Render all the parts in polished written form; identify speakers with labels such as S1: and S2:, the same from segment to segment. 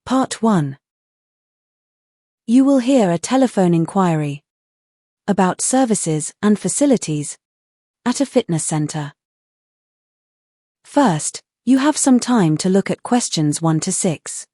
S1: Part 1. You will hear a telephone inquiry about services and facilities at a fitness center. First, you have some time to look at questions 1 to 6.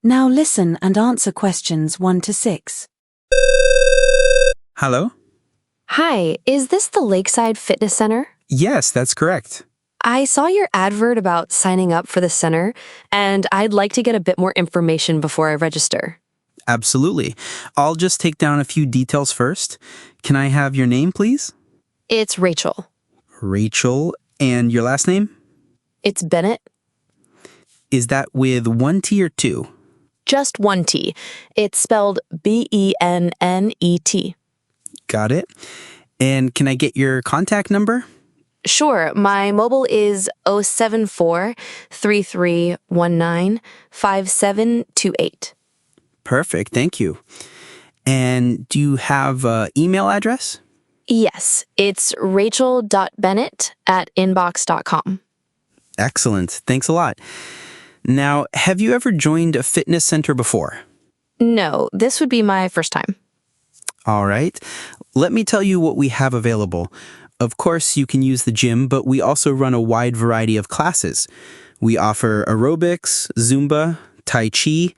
S1: Now listen and answer questions 1 to 6.
S2: Hello?
S3: Hi, is this the Lakeside Fitness Center?
S2: Yes, that's correct.
S3: I saw your advert about signing up for the center, and I'd like to get a bit more information before I register.
S2: Absolutely. I'll just take down a few details first. Can I have your name, please?
S3: It's Rachel.
S2: Rachel. And your last name?
S3: It's Bennett.
S2: Is that with 1 T or 2?
S3: Just 1 T. It's spelled Bennet.
S2: Got it. And can I get your contact number?
S3: Sure, my mobile is 074-3319-5728.
S2: Perfect, thank you. And do you have an email address?
S3: Yes, it's rachel.bennett@inbox.com.
S2: Excellent, thanks a lot. Now, have you ever joined a fitness center before?
S3: No, this would be my first time.
S2: All right. Let me tell you what we have available. Of course, you can use the gym, but we also run a wide variety of classes. We offer aerobics, Zumba, Tai Chi,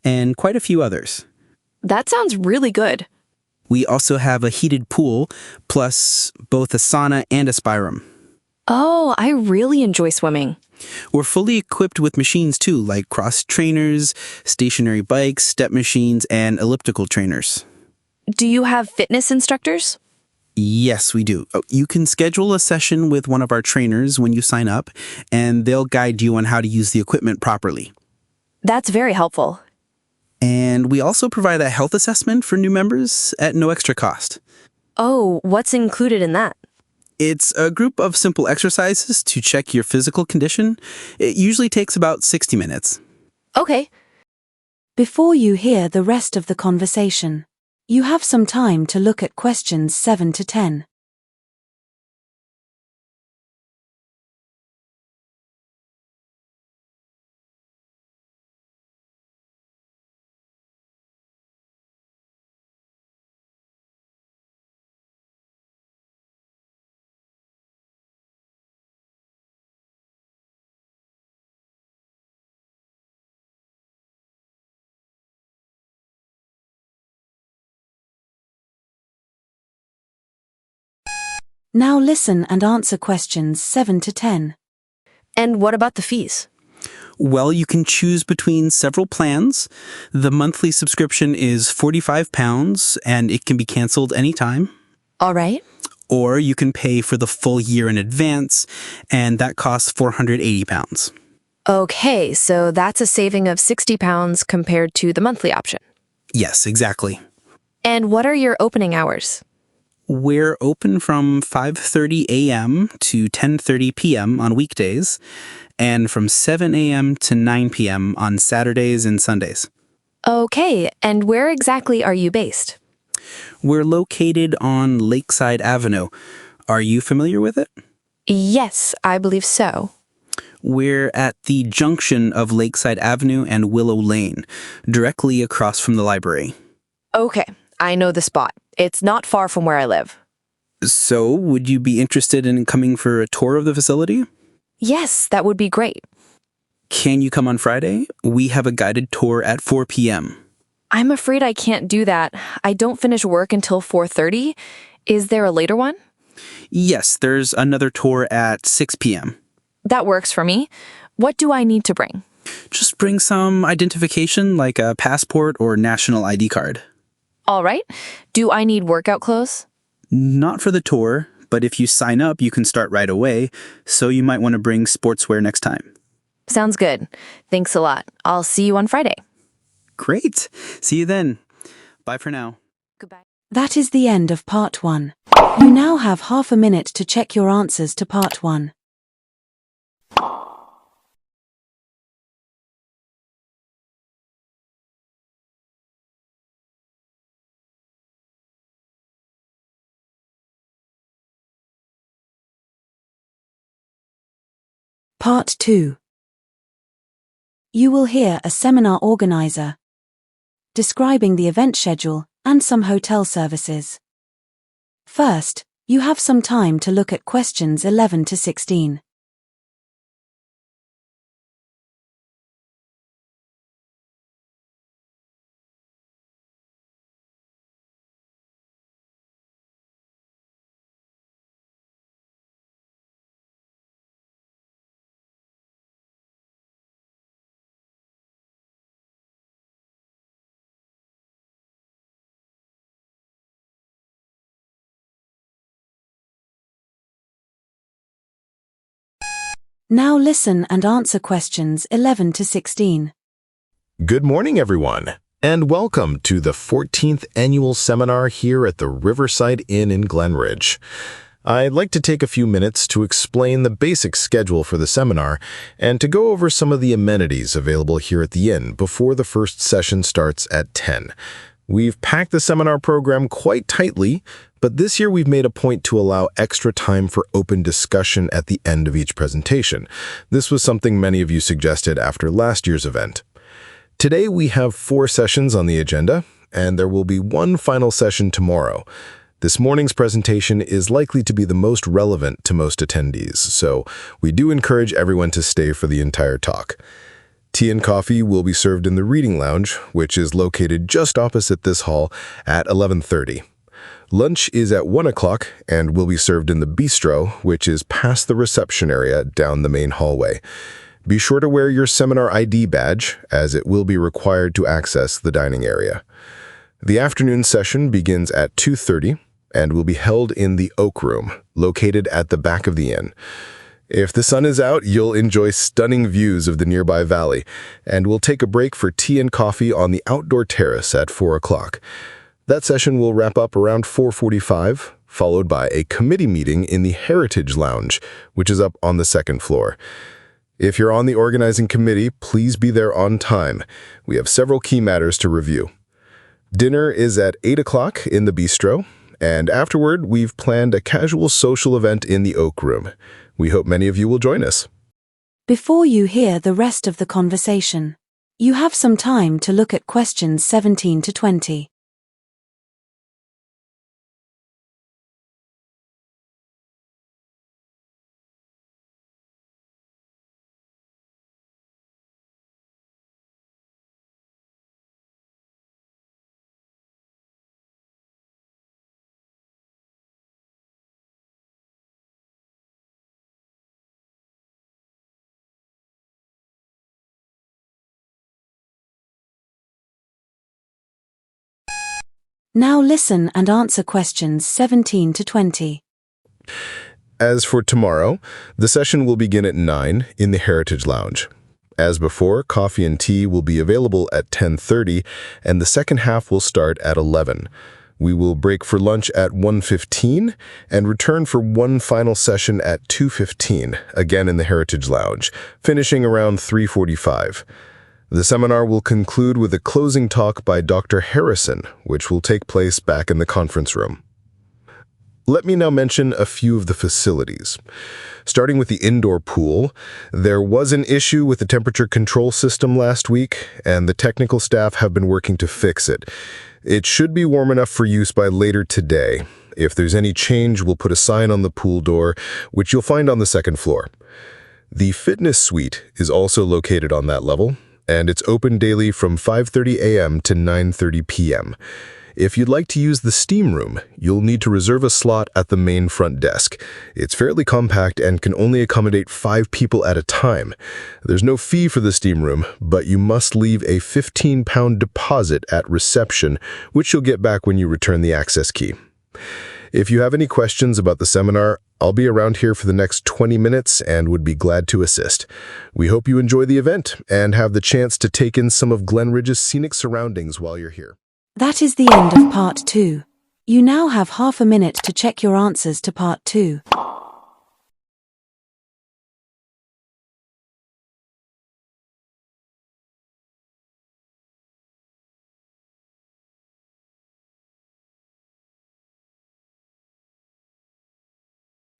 S2: and quite a few others.
S3: That sounds really good.
S2: We also have a heated pool, plus both a sauna and a spa room.
S3: Oh, I really enjoy swimming.
S2: We're fully equipped with machines too, like cross trainers, stationary bikes, step machines, and elliptical trainers.
S3: Do you have fitness instructors?
S2: Yes, we do. You can schedule a session with one of our trainers when you sign up, and they'll guide you on how to use the equipment properly.
S3: That's very helpful.
S2: And we also provide a health assessment for new members at no extra cost.
S3: Oh, what's included in that?
S2: It's a group of simple exercises to check your physical condition. It usually takes about 60 minutes.
S3: Okay.
S1: Before you hear the rest of the conversation, you have some time to look at questions 7 to 10. Now listen and answer questions 7 to 10.
S3: And what about the fees?
S2: Well, you can choose between several plans. The monthly subscription is £45, and it can be canceled anytime.
S3: All right.
S2: Or you can pay for the full year in advance, and that costs £480.
S3: Okay, so that's a saving of £60 compared to the monthly option.
S2: Yes, exactly.
S3: And what are your opening hours?
S2: We're open from 5:30 a.m. to 10:30 p.m. on weekdays, and from 7 a.m. to 9 p.m. on Saturdays and Sundays.
S3: Okay, and where exactly are you based?
S2: We're located on Lakeside Avenue. Are you familiar with it?
S3: Yes, I believe so.
S2: We're at the junction of Lakeside Avenue and Willow Lane, directly across from the library.
S3: Okay, I know the spot. It's not far from where I live.
S2: So, would you be interested in coming for a tour of the facility?
S3: Yes, that would be great.
S2: Can you come on Friday? We have a guided tour at 4 p.m.
S3: I'm afraid I can't do that. I don't finish work until 4:30. Is there a later one?
S2: Yes, there's another tour at 6 p.m.
S4: That works for me. What do I need to bring?
S2: Just bring some identification like a passport or national ID card.
S4: All right. Do I need workout clothes?
S2: Not for the tour, but if you sign up, you can start right away, so you might want to bring sportswear next time.
S4: Sounds good. Thanks a lot. I'll see you on Friday.
S2: Great. See you then. Bye for now.
S4: Goodbye.
S1: That is the end of part 1. You now have half a minute to check your answers to part 1. Part 2. You will hear a seminar organizer describing the event schedule and some hotel services. First, you have some time to look at questions 11 to 16. Now listen and answer questions 11 to 16.
S5: Good morning, everyone, and welcome to the 14th annual seminar here at the Riverside Inn in Glenridge. I'd like to take a few minutes to explain the basic schedule for the seminar and to go over some of the amenities available here at the inn before the first session starts at 10. We've packed the seminar program quite tightly, but this year we've made a point to allow extra time for open discussion at the end of each presentation. This was something many of you suggested after last year's event. Today we have 4 sessions on the agenda, and there will be one final session tomorrow. This morning's presentation is likely to be the most relevant to most attendees, so we do encourage everyone to stay for the entire talk. Tea and coffee will be served in the reading lounge, which is located just opposite this hall at 11:30. Lunch is at 1 o'clock and will be served in the bistro, which is past the reception area down the main hallway. Be sure to wear your seminar ID badge, as it will be required to access the dining area. The afternoon session begins at 2:30 and will be held in the Oak Room, located at the back of the inn. If the sun is out, you'll enjoy stunning views of the nearby valley, and we'll take a break for tea and coffee on the outdoor terrace at 4 o'clock. That session will wrap up around 4:45, followed by a committee meeting in the Heritage Lounge, which is up on the 2nd floor. If you're on the organizing committee, please be there on time. We have several key matters to review. Dinner is at 8 o'clock in the bistro, and afterward, we've planned a casual social event in the Oak Room. We hope many of you will join us.
S1: Before you hear the rest of the conversation, you have some time to look at questions 17 to 20. Now listen and answer questions 17 to 20.
S5: As for tomorrow, the session will begin at 9 in the Heritage Lounge. As before, coffee and tea will be available at 10:30, and the second half will start at 11. We will break for lunch at 1:15 and return for one final session at 2:15, again in the Heritage Lounge, finishing around 3:45. The seminar will conclude with a closing talk by Dr. Harrison, which will take place back in the conference room. Let me now mention a few of the facilities. Starting with the indoor pool, there was an issue with the temperature control system last week, and the technical staff have been working to fix it. It should be warm enough for use by later today. If there's any change, we'll put a sign on the pool door, which you'll find on the 2nd floor. The fitness suite is also located on that level, and it's open daily from 5:30 a.m. to 9:30 p.m. If you'd like to use the steam room, you'll need to reserve a slot at the main front desk. It's fairly compact and can only accommodate 5 people at a time. There's no fee for the steam room, but you must leave a £15 deposit at reception, which you'll get back when you return the access key. If you have any questions about the seminar, I'll be around here for the next 20 minutes and would be glad to assist. We hope you enjoy the event and have the chance to take in some of Glenridge's scenic surroundings while you're here.
S1: That is the end of Part 2. You now have half a minute to check your answers to Part 2.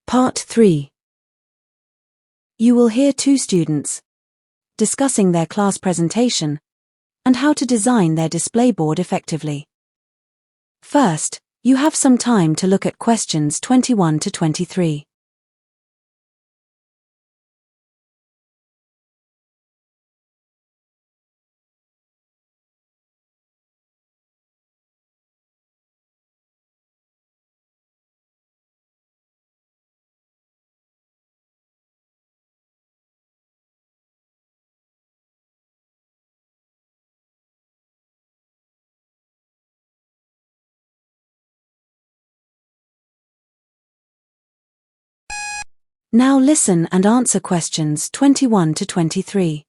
S1: Part 3. You will hear 2 students discussing their class presentation and how to design their display board effectively. First, you have some time to look at questions 21 to 23. Now listen and answer questions 21 to 23.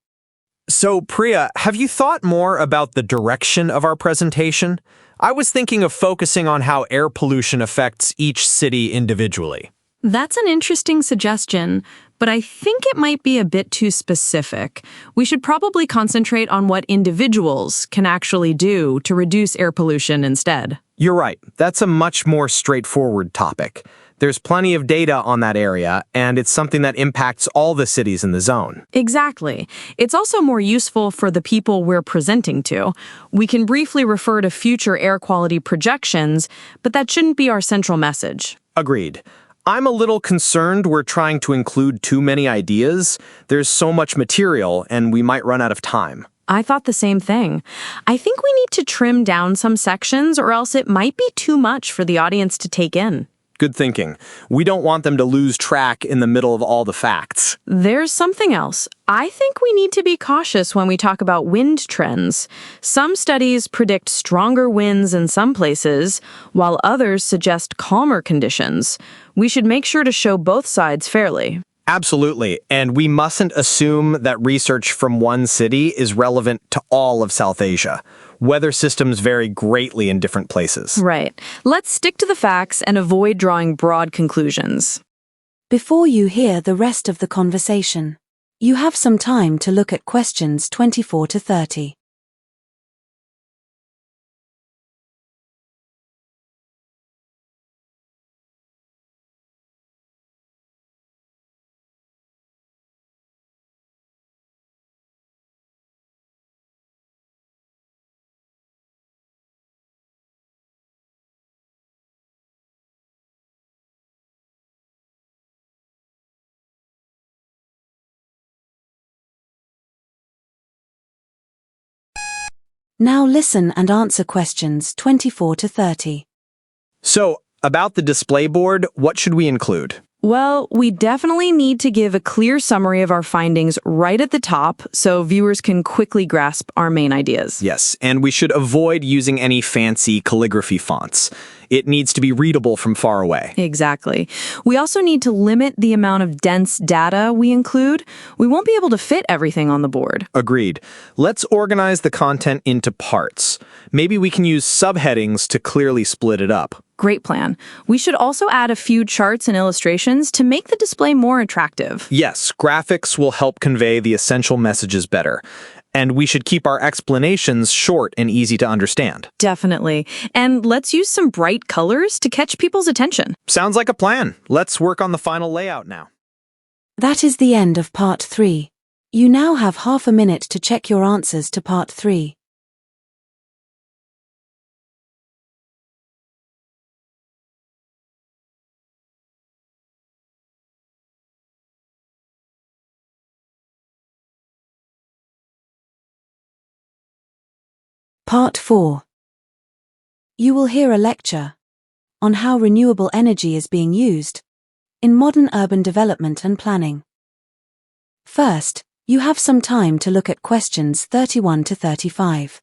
S6: So, Priya, have you thought more about the direction of our presentation? I was thinking of focusing on how air pollution affects each city individually.
S7: That's an interesting suggestion, but I think it might be a bit too specific. We should probably concentrate on what individuals can actually do to reduce air pollution instead.
S6: You're right. That's a much more straightforward topic. There's plenty of data on that area, and it's something that impacts all the cities in the zone.
S7: Exactly. It's also more useful for the people we're presenting to. We can briefly refer to future air quality projections, but that shouldn't be our central message.
S6: Agreed. I'm a little concerned we're trying to include too many ideas. There's so much material, and we might run out of time.
S7: I thought the same thing. I think we need to trim down some sections, or else it might be too much for the audience to take in.
S6: Good thinking. We don't want them to lose track in the middle of all the facts.
S7: There's something else. I think we need to be cautious when we talk about wind trends. Some studies predict stronger winds in some places, while others suggest calmer conditions. We should make sure to show both sides fairly.
S6: Absolutely, and we mustn't assume that research from one city is relevant to all of South Asia. Weather systems vary greatly in different places.
S7: Right. Let's stick to the facts and avoid drawing broad conclusions.
S1: Before you hear the rest of the conversation, you have some time to look at questions 24 to 30. Now listen and answer questions 24 to 30.
S6: So, about the display board, what should we include?
S7: Well, we definitely need to give a clear summary of our findings right at the top so viewers can quickly grasp our main ideas.
S6: Yes, and we should avoid using any fancy calligraphy fonts. It needs to be readable from far away.
S7: Exactly. We also need to limit the amount of dense data we include. We won't be able to fit everything on the board.
S6: Agreed. Let's organize the content into parts. Maybe we can use subheadings to clearly split it up.
S7: Great plan. We should also add a few charts and illustrations to make the display more attractive.
S6: Yes, graphics will help convey the essential messages better. And we should keep our explanations short and easy to understand.
S7: Definitely. And let's use some bright colors to catch people's attention.
S6: Sounds like a plan. Let's work on the final layout now.
S1: That is the end of Part 3. You now have half a minute to check your answers to Part 3. Part 4. You will hear a lecture on how renewable energy is being used in modern urban development and planning. First, you have some time to look at questions 31 to 35.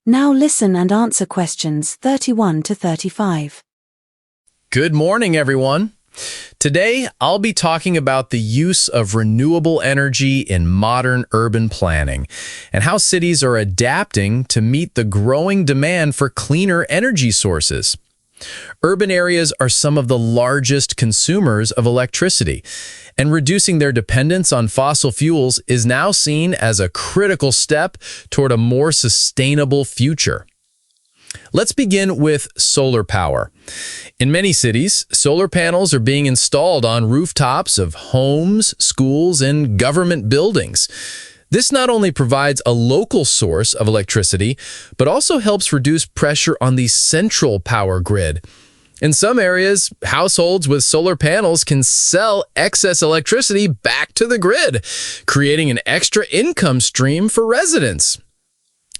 S1: Now listen and answer questions 31 to 35.
S8: Good morning, everyone. Today, I'll be talking about the use of renewable energy in modern urban planning and how cities are adapting to meet the growing demand for cleaner energy sources. Urban areas are some of the largest consumers of electricity, and reducing their dependence on fossil fuels is now seen as a critical step toward a more sustainable future. Let's begin with solar power. In many cities, solar panels are being installed on rooftops of homes, schools, and government buildings. This not only provides a local source of electricity, but also helps reduce pressure on the central power grid. In some areas, households with solar panels can sell excess electricity back to the grid, creating an extra income stream for residents.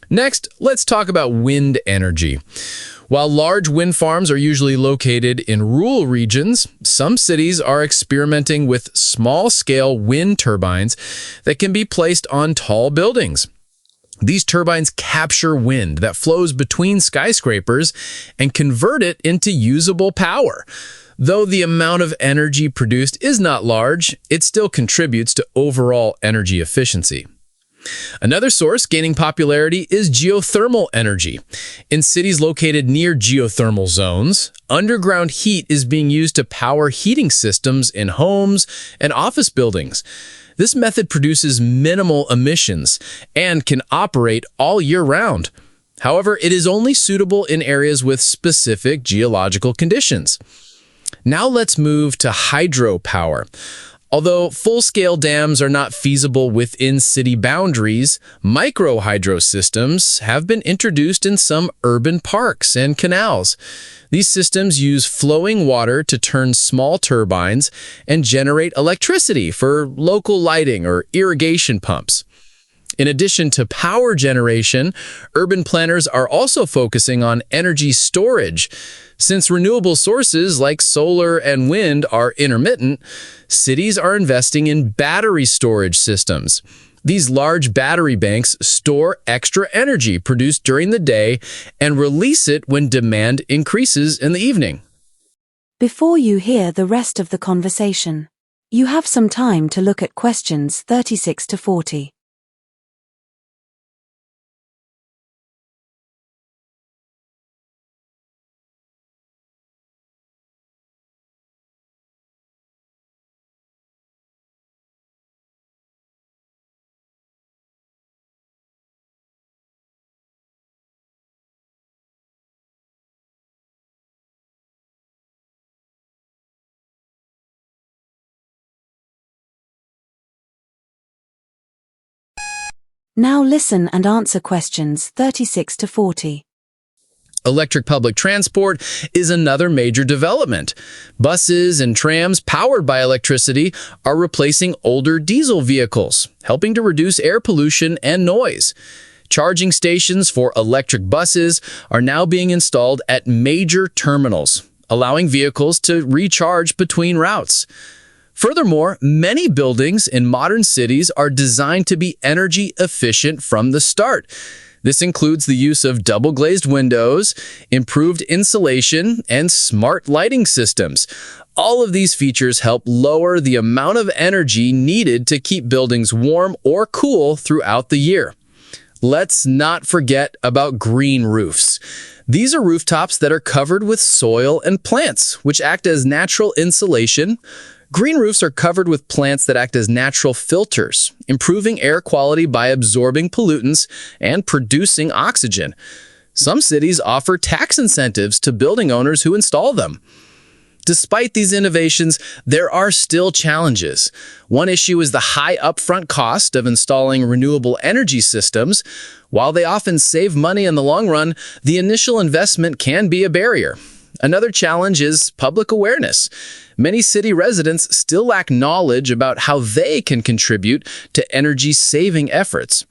S8: Next, let's talk about wind energy. While large wind farms are usually located in rural regions, some cities are experimenting with small-scale wind turbines that can be placed on tall buildings. These turbines capture wind that flows between skyscrapers and convert it into usable power. Though the amount of energy produced is not large, it still contributes to overall energy efficiency. Another source gaining popularity is geothermal energy. In cities located near geothermal zones, underground heat is being used to power heating systems in homes and office buildings. This method produces minimal emissions and can operate all year round. However, it is only suitable in areas with specific geological conditions. Now let's move to hydropower. Although full-scale dams are not feasible within city boundaries, micro-hydro systems have been introduced in some urban parks and canals. These systems use flowing water to turn small turbines and generate electricity for local lighting or irrigation pumps. In addition to power generation, urban planners are also focusing on energy storage. Since renewable sources like solar and wind are intermittent, cities are investing in battery storage systems. These large battery banks store extra energy produced during the day and release it when demand increases in the evening.
S1: Before you hear the rest of the conversation, you have some time to look at questions 36 to 40. Now listen and answer questions 36 to 40.
S8: Electric public transport is another major development. Buses and trams powered by electricity are replacing older diesel vehicles, helping to reduce air pollution and noise. Charging stations for electric buses are now being installed at major terminals, allowing vehicles to recharge between routes. Furthermore, many buildings in modern cities are designed to be energy efficient from the start. This includes the use of double-glazed windows, improved insulation, and smart lighting systems. All of these features help lower the amount of energy needed to keep buildings warm or cool throughout the year. Let's not forget about green roofs. These are rooftops that are covered with soil and plants, which act as natural insulation. Green roofs are covered with plants that act as natural filters, improving air quality by absorbing pollutants and producing oxygen. Some cities offer tax incentives to building owners who install them. Despite these innovations, there are still challenges. One issue is the high upfront cost of installing renewable energy systems. While they often save money in the long run, the initial investment can be a barrier. Another challenge is public awareness. Many city residents still lack knowledge about how they can contribute to energy-saving efforts.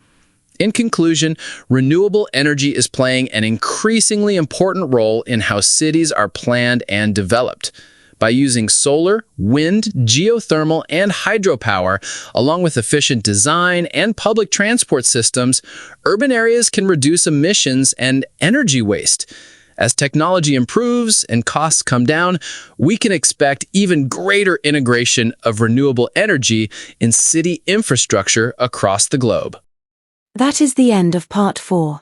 S8: In conclusion, renewable energy is playing an increasingly important role in how cities are planned and developed. By using solar, wind, geothermal, and hydropower, along with efficient design and public transport systems, urban areas can reduce emissions and energy waste. As technology improves and costs come down, we can expect even greater integration of renewable energy in city infrastructure across the globe.
S1: That is the end of part 4.